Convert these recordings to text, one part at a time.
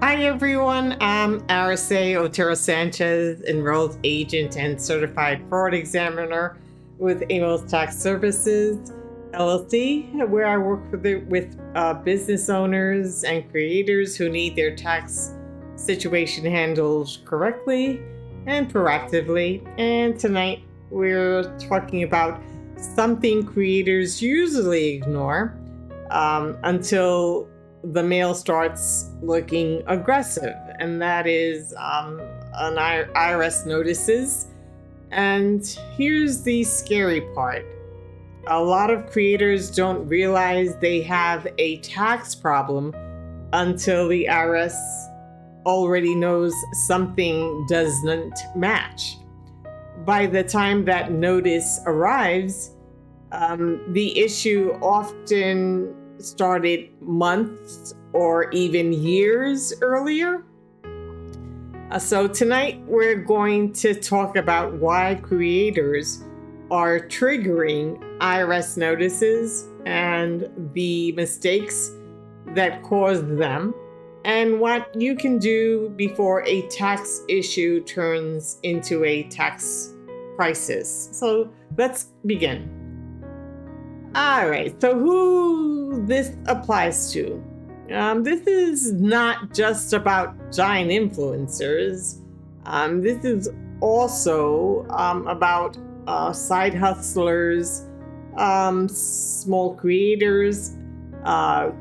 Hi everyone, I'm Araceli Otero Sanchez, enrolled agent and certified fraud examiner with Amos Tax Services LLC, where I work with business owners and creators who need their tax situation handled correctly and proactively. And tonight we're talking about something creators usually ignore until the mail starts looking aggressive, and that is an IRS notices. And here's the scary part. A lot of creators don't realize they have a tax problem until the IRS already knows something doesn't match. By the time that notice arrives, the issue often started months or even years earlier. So tonight we're going to talk about why creators are triggering IRS notices and the mistakes that cause them, and what you can do before a tax issue turns into a tax crisis. So let's begin. All right, so who this applies to? This is not just about giant influencers. This is also about side hustlers, small creators,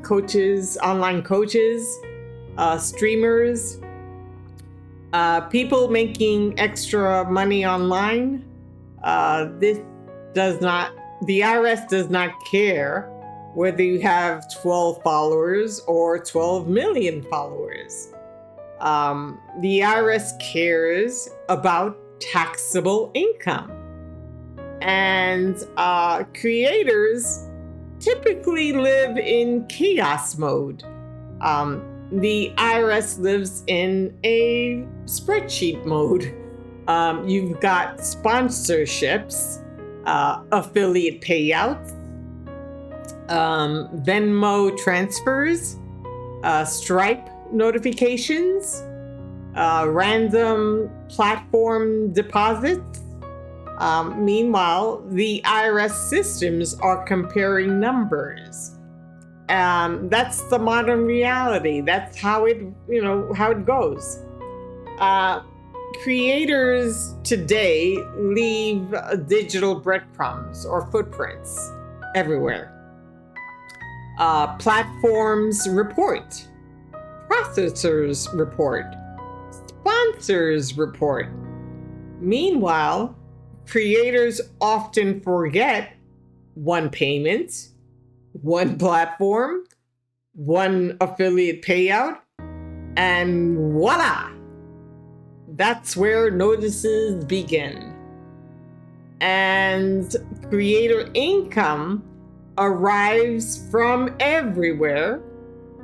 coaches, online coaches, streamers, people making extra money online. The IRS does not care whether you have 12 followers or 12 million followers. The IRS cares about taxable income. And creators typically live in chaos mode. The IRS lives in a spreadsheet mode. You've got sponsorships, affiliate payouts, Venmo transfers, Stripe notifications, random platform deposits. Meanwhile, the IRS systems are comparing numbers. That's the modern reality. That's how it goes. Creators today leave digital breadcrumbs or footprints everywhere. Platforms report, processors report, sponsors report. Meanwhile, creators often forget one payment, one platform, one affiliate payout, and voila! That's where notices begin. And creator income arrives from everywhere,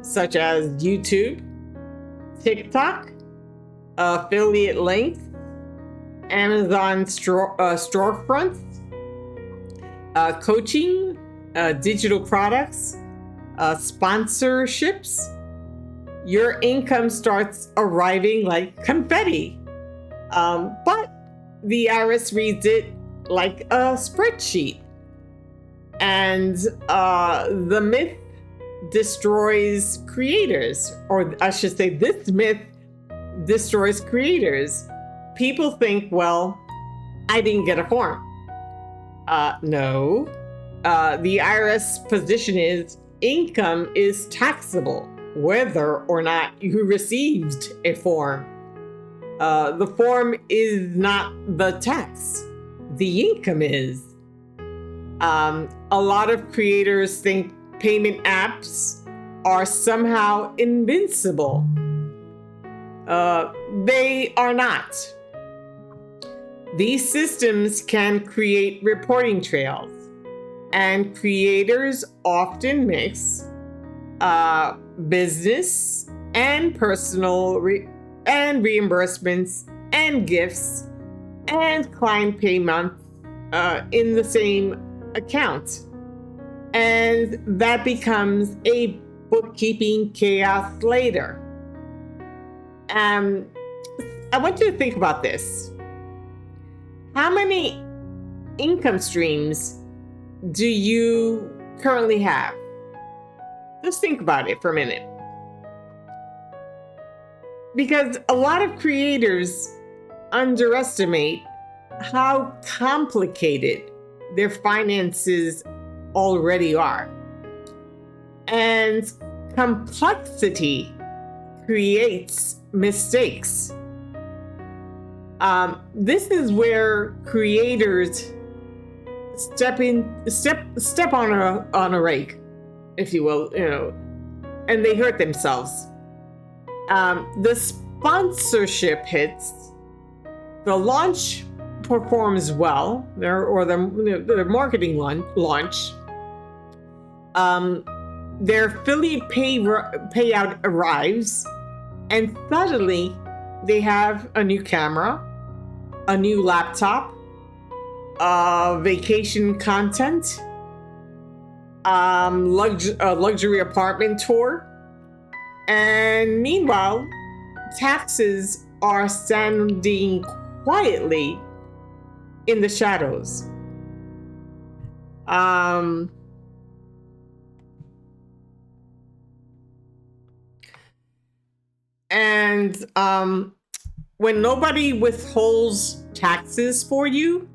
such as YouTube, TikTok, affiliate links, Amazon storefronts, coaching, digital products, sponsorships. Your income starts arriving like confetti. But the IRS reads it like a spreadsheet. And the myth destroys creators, or I should say, this myth destroys creators. People think, well, I didn't get a form. No. The IRS position is income is taxable, whether or not you received a form. The form is not the tax. The income is. A lot of creators think payment apps are somehow invincible. They are not. These systems can create reporting trails, and creators often mix business and personal and reimbursements and gifts and client payments in the same account. And that becomes a bookkeeping chaos later. Um, I want you to think about this. How many income streams do you currently have? Just think about it for a minute. Because a lot of creators underestimate how complicated their finances already are. And complexity creates mistakes. This is where creators step on a rake, if you will, and they hurt themselves. The sponsorship hits, the launch performs well, or the marketing launch. Their affiliate payout arrives, and suddenly they have a new camera, a new laptop, vacation content, a luxury apartment tour, and meanwhile, taxes are standing quietly in the shadows. When nobody withholds taxes for you,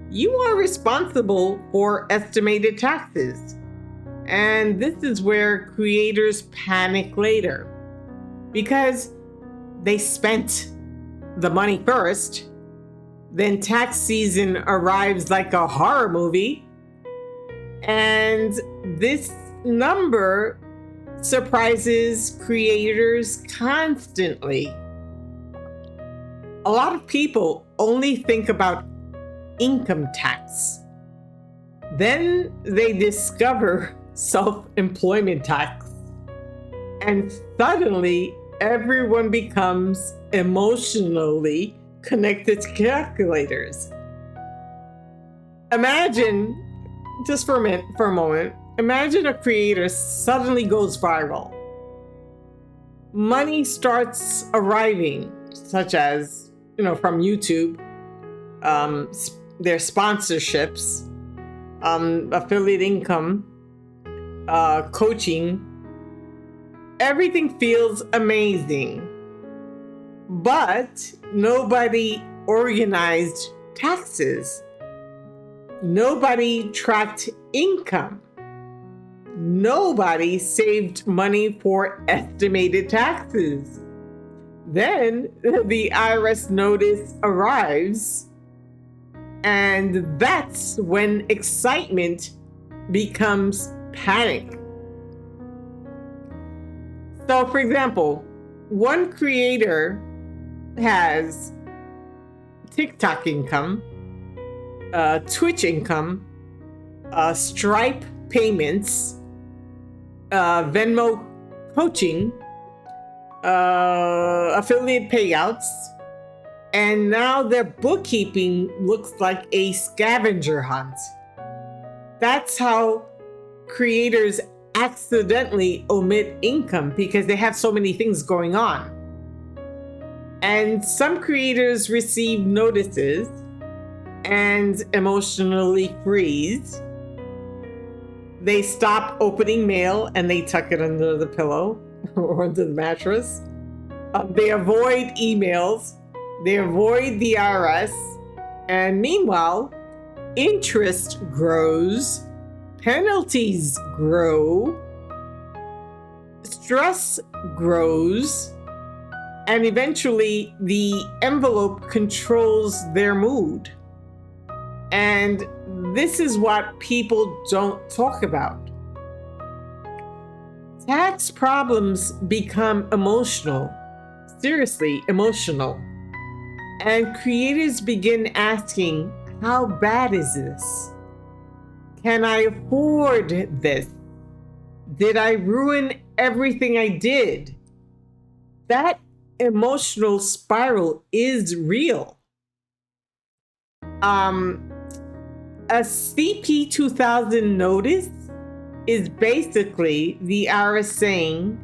you are responsible for estimated taxes. And this is where creators panic later because they spent the money first, then tax season arrives like a horror movie, and this number surprises creators constantly. A lot of people only think about income tax. Then they discover self-employment tax. And suddenly, everyone becomes emotionally connected to calculators. Imagine, just for a moment, imagine a creator suddenly goes viral. Money starts arriving, such as, from YouTube, their sponsorships, affiliate income, coaching. Everything feels amazing, but nobody organized taxes. Nobody tracked income. Nobody saved money for estimated taxes. Then the IRS notice arrives, and that's when excitement becomes panic. So, for example, one creator has TikTok income, Twitch income, Stripe payments, Venmo coaching, affiliate payouts, and now their bookkeeping looks like a scavenger hunt. That's how creators accidentally omit income because they have so many things going on. And some creators receive notices and emotionally freeze. They stop opening mail and they tuck it under the pillow or under the mattress. They avoid emails. They avoid the IRS. And meanwhile, interest grows, penalties grow, stress grows, and eventually the envelope controls their mood. And this is what people don't talk about. Tax problems become emotional, seriously emotional. And creators begin asking, how bad is this? Can I afford this? Did I ruin everything I did? That emotional spiral is real. A CP 2000 notice is basically the IRS saying,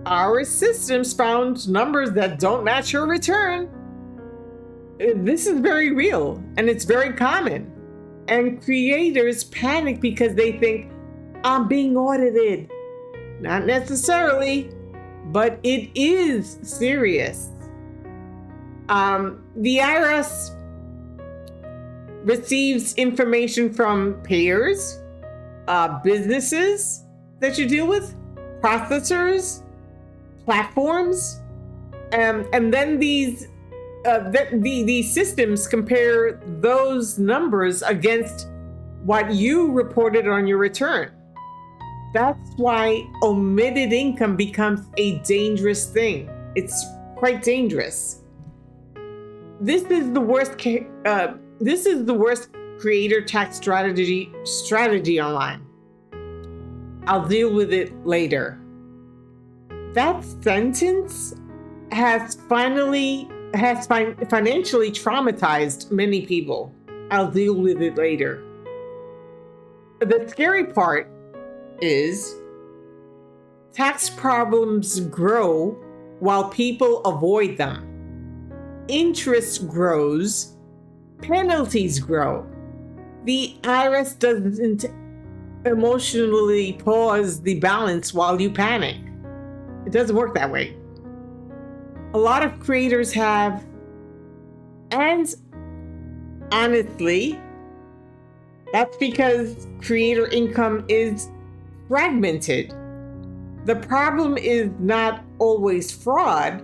our systems found numbers that don't match your return. This is very real and it's very common. And creators panic because they think, I'm being audited. Not necessarily, but it is serious. The IRS receives information from payers, businesses that you deal with, processors, platforms, and then these systems compare those numbers against what you reported on your return. That's why omitted income becomes a dangerous thing. It's quite dangerous. This is the worst. This is the worst creator tax strategy online. I'll deal with it later. That sentence has financially traumatized many people. I'll deal with it later. The scary part is tax problems grow while people avoid them. Interest grows, penalties grow. The IRS doesn't emotionally pause the balance while you panic. It doesn't work that way. A lot of creators have, and honestly, that's because creator income is fragmented. The problem is not always fraud.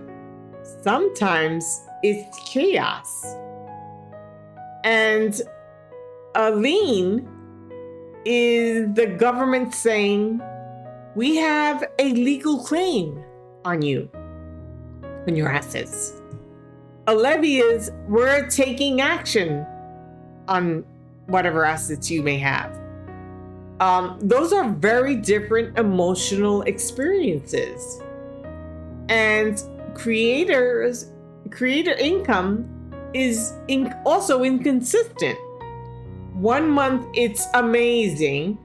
Sometimes it's chaos. And a lien is the government saying, we have a legal claim on you, on your assets. A levy is, we're taking action on whatever assets you may have. Those are very different emotional experiences. And creator income is also inconsistent. 1 month it's amazing,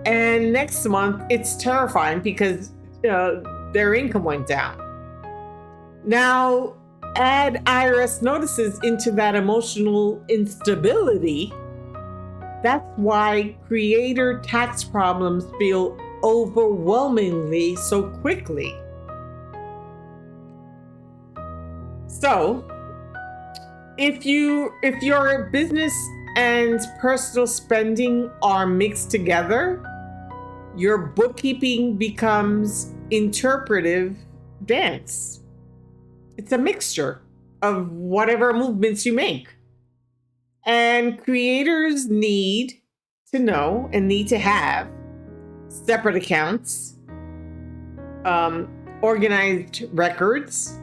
and next month it's terrifying because their income went down. Now, add IRS notices into that emotional instability. That's why creator tax problems feel overwhelmingly so quickly. So, if your business and personal spending are mixed together, your bookkeeping becomes interpretive dance. It's a mixture of whatever movements you make. And creators need to know and need to have separate accounts, organized records,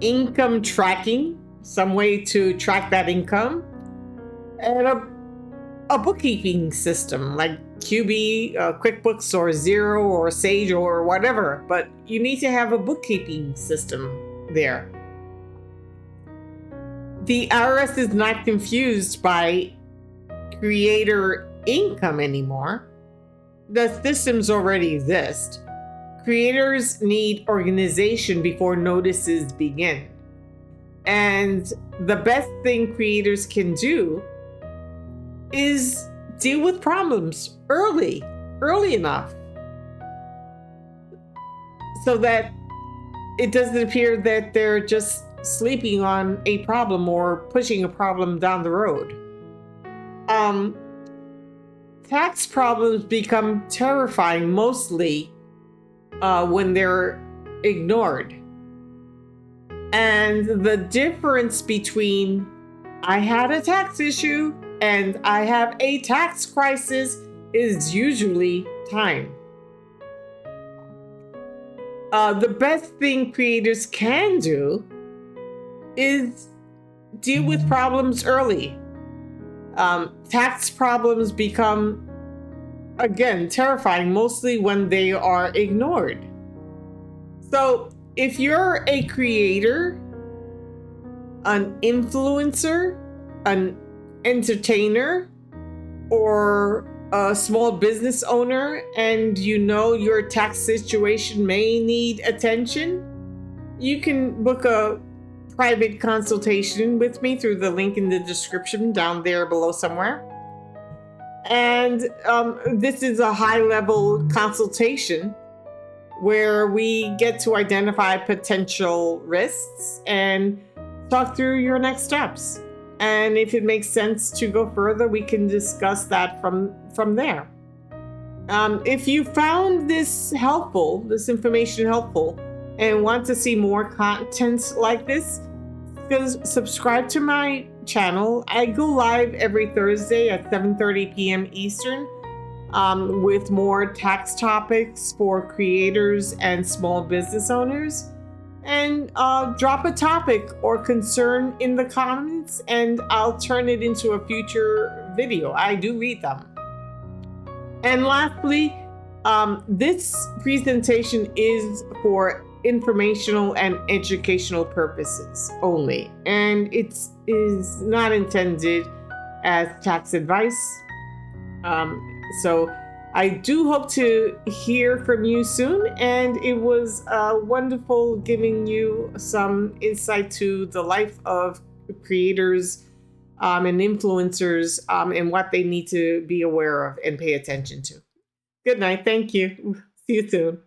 income tracking, some way to track that income, and a bookkeeping system like QB, QuickBooks, or Xero, or Sage, or whatever. But you need to have a bookkeeping system there. The IRS is not confused by creator income anymore. The systems already exist. Creators need organization before notices begin. And the best thing creators can do is deal with problems early enough, so that it doesn't appear that they're just sleeping on a problem or pushing a problem down the road. Tax problems become terrifying mostly when they're ignored. And the difference between I had a tax issue and I have a tax crisis is usually time. The best thing creators can do is deal with problems early. Tax problems become, again, terrifying mostly when they are ignored. So if you're a creator, an influencer, an entertainer, or a small business owner and you know your tax situation may need attention, you can book a private consultation with me through the link in the description down there below somewhere. And this is a high level consultation where we get to identify potential risks and talk through your next steps. And if it makes sense to go further, we can discuss that from there. If you found this helpful, this information helpful, and want to see more content like this, subscribe to my channel. I go live every Thursday at 7:30 p.m. Eastern with more tax topics for creators and small business owners. And drop a topic or concern in the comments and I'll turn it into a future video. I do read them. And lastly, this presentation is for informational and educational purposes only, and it is not intended as tax advice. So I do hope to hear from you soon, and it was wonderful giving you some insight to the life of creators and influencers and what they need to be aware of and pay attention to. Good night. Thank you. See you soon.